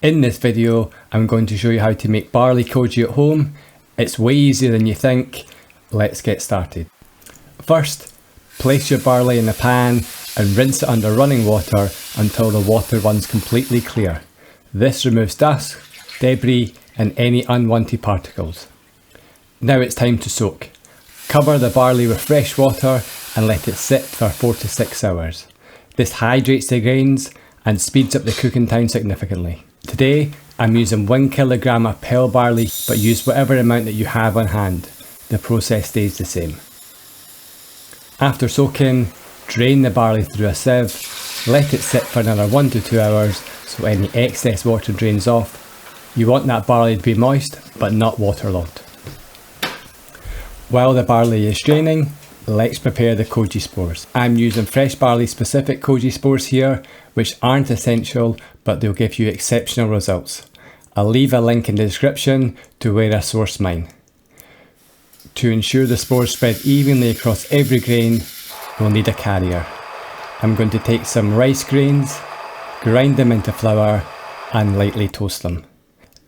In this video, I'm going to show you how to make barley koji at home. It's way easier than you think. Let's get started. First, place your barley in a pan and rinse it under running water until the water runs completely clear. This removes dust, debris and any unwanted particles. Now it's time to soak. Cover the barley with fresh water and let it sit for 4 to 6 hours. This hydrates the grains and speeds up the cooking time significantly. Today, I'm using 1 kilogram of pearl barley, but use whatever amount that you have on hand. The process stays the same. After soaking, drain the barley through a sieve, let it sit for another 1 to 2 hours so any excess water drains off. You want that barley to be moist, but not waterlogged. While the barley is draining, let's prepare the koji spores. I'm using fresh barley specific koji spores here, which aren't essential, but they'll give you exceptional results. I'll leave a link in the description to where I sourced mine. To ensure the spores spread evenly across every grain, we'll need a carrier. I'm going to take some rice grains, grind them into flour and lightly toast them.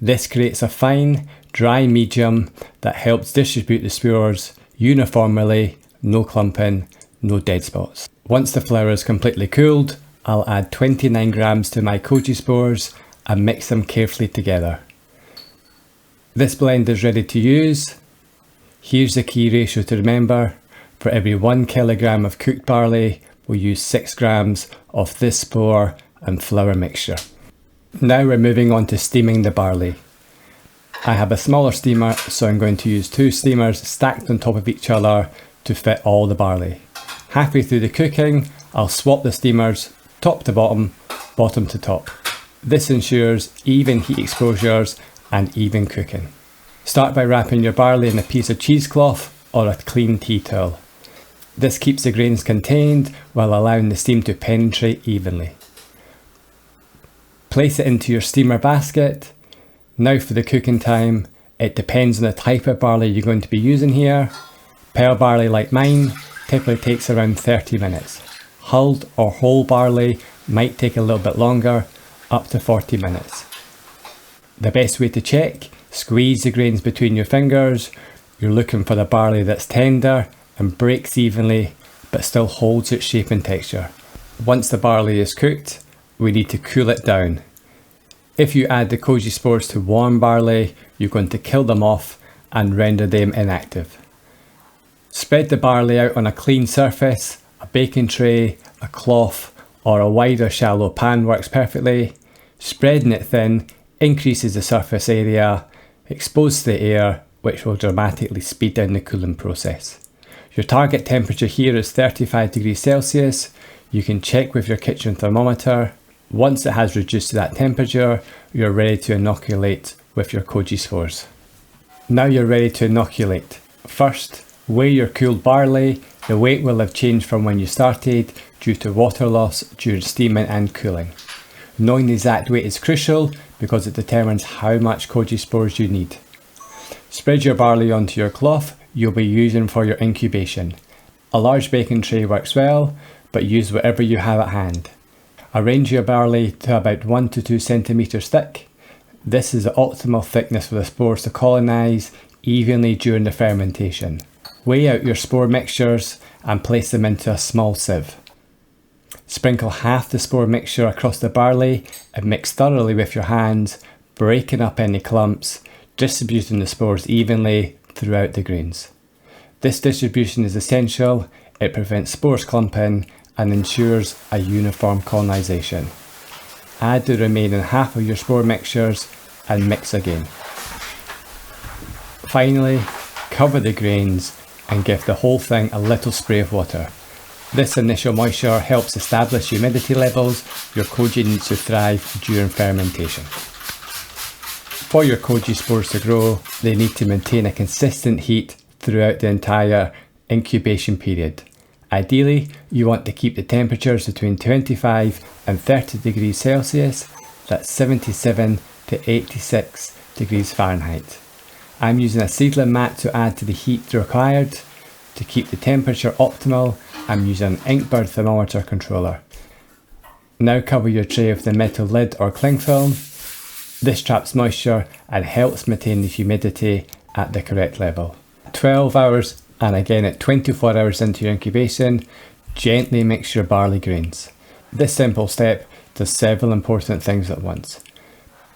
This creates a fine, dry medium that helps distribute the spores uniformly, no clumping, no dead spots. Once the flour is completely cooled, I'll add 29 grams to my koji spores and mix them carefully together. This blend is ready to use. Here's the key ratio to remember. For every 1 kilogram of cooked barley, we'll use 6 grams of this spore and flour mixture. Now we're moving on to steaming the barley. I have a smaller steamer, so I'm going to use 2 steamers stacked on top of each other to fit all the barley. Halfway through the cooking, I'll swap the steamers top to bottom, bottom to top. This ensures even heat exposures and even cooking. Start by wrapping your barley in a piece of cheesecloth or a clean tea towel. This keeps the grains contained while allowing the steam to penetrate evenly. Place it into your steamer basket. Now for the cooking time, it depends on the type of barley you're going to be using here. Pearl barley like mine typically takes around 30 minutes. Hulled or whole barley might take a little bit longer, up to 40 minutes. The best way to check, squeeze the grains between your fingers. You're looking for the barley that's tender and breaks evenly, but still holds its shape and texture. Once the barley is cooked, we need to cool it down. If you add the koji spores to warm barley, you're going to kill them off and render them inactive. Spread the barley out on a clean surface. A baking tray, a cloth or a wide or shallow pan works perfectly. Spreading it thin increases the surface area, exposed to the air, which will dramatically speed down the cooling process. Your target temperature here is 35 degrees Celsius. You can check with your kitchen thermometer. Once it has reduced to that temperature, you're ready to inoculate with your koji spores. Now you're ready to inoculate. First, weigh your cooled barley. The weight will have changed from when you started due to water loss during steaming and cooling. Knowing the exact weight is crucial because it determines how much koji spores you need. Spread your barley onto your cloth you'll be using for your incubation. A large baking tray works well, but use whatever you have at hand. Arrange your barley to about 1 to 2 centimeters thick. This is the optimal thickness for the spores to colonize evenly during the fermentation. Weigh out your spore mixtures and place them into a small sieve. Sprinkle half the spore mixture across the barley and mix thoroughly with your hands, breaking up any clumps, distributing the spores evenly throughout the grains. This distribution is essential. It prevents spores clumping and ensures a uniform colonization. Add the remaining half of your spore mixtures and mix again. Finally, cover the grains and give the whole thing a little spray of water. This initial moisture helps establish humidity levels your koji needs to thrive during fermentation. For your koji spores to grow, they need to maintain a consistent heat throughout the entire incubation period. Ideally, you want to keep the temperatures between 25 and 30 degrees Celsius, that's 77 to 86 degrees Fahrenheit. I'm using a seedling mat to add to the heat required. To keep the temperature optimal, I'm using an Inkbird thermometer controller. Now cover your tray with the metal lid or cling film. This traps moisture and helps maintain the humidity at the correct level. 12 hours and again at 24 hours into your incubation, gently mix your barley grains. This simple step does several important things at once.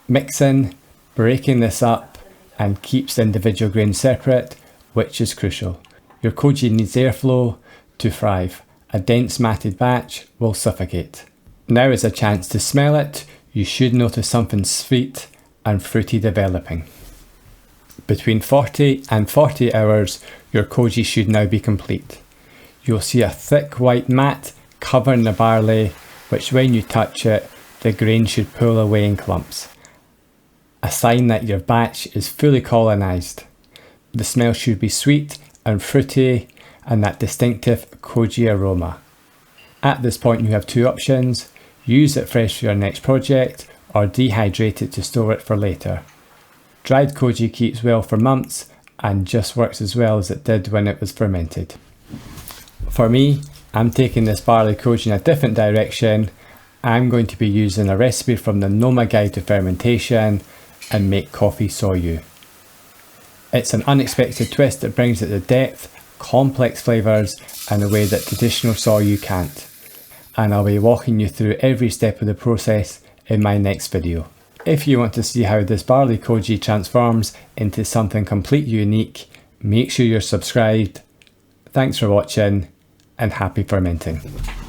Mixing, breaking this up, and keeps the individual grains separate, which is crucial. Your koji needs airflow to thrive. A dense matted batch will suffocate. Now is a chance to smell it. You should notice something sweet and fruity developing. Between 40 and 40 hours, your koji should now be complete. You'll see a thick white mat covering the barley, which when you touch it, the grain should pull away in clumps. A sign that your batch is fully colonised. The smell should be sweet and fruity and that distinctive koji aroma. At this point you have two options: use it fresh for your next project or dehydrate it to store it for later. Dried koji keeps well for months and just works as well as it did when it was fermented. For me, I'm taking this barley koji in a different direction. I'm going to be using a recipe from the Noma Guide to Fermentation and make coffee soyu. It's an unexpected twist that brings it the depth, complex flavours and a way that traditional soyu can't. And I'll be walking you through every step of the process in my next video. If you want to see how this barley koji transforms into something completely unique, make sure you're subscribed. Thanks for watching and happy fermenting.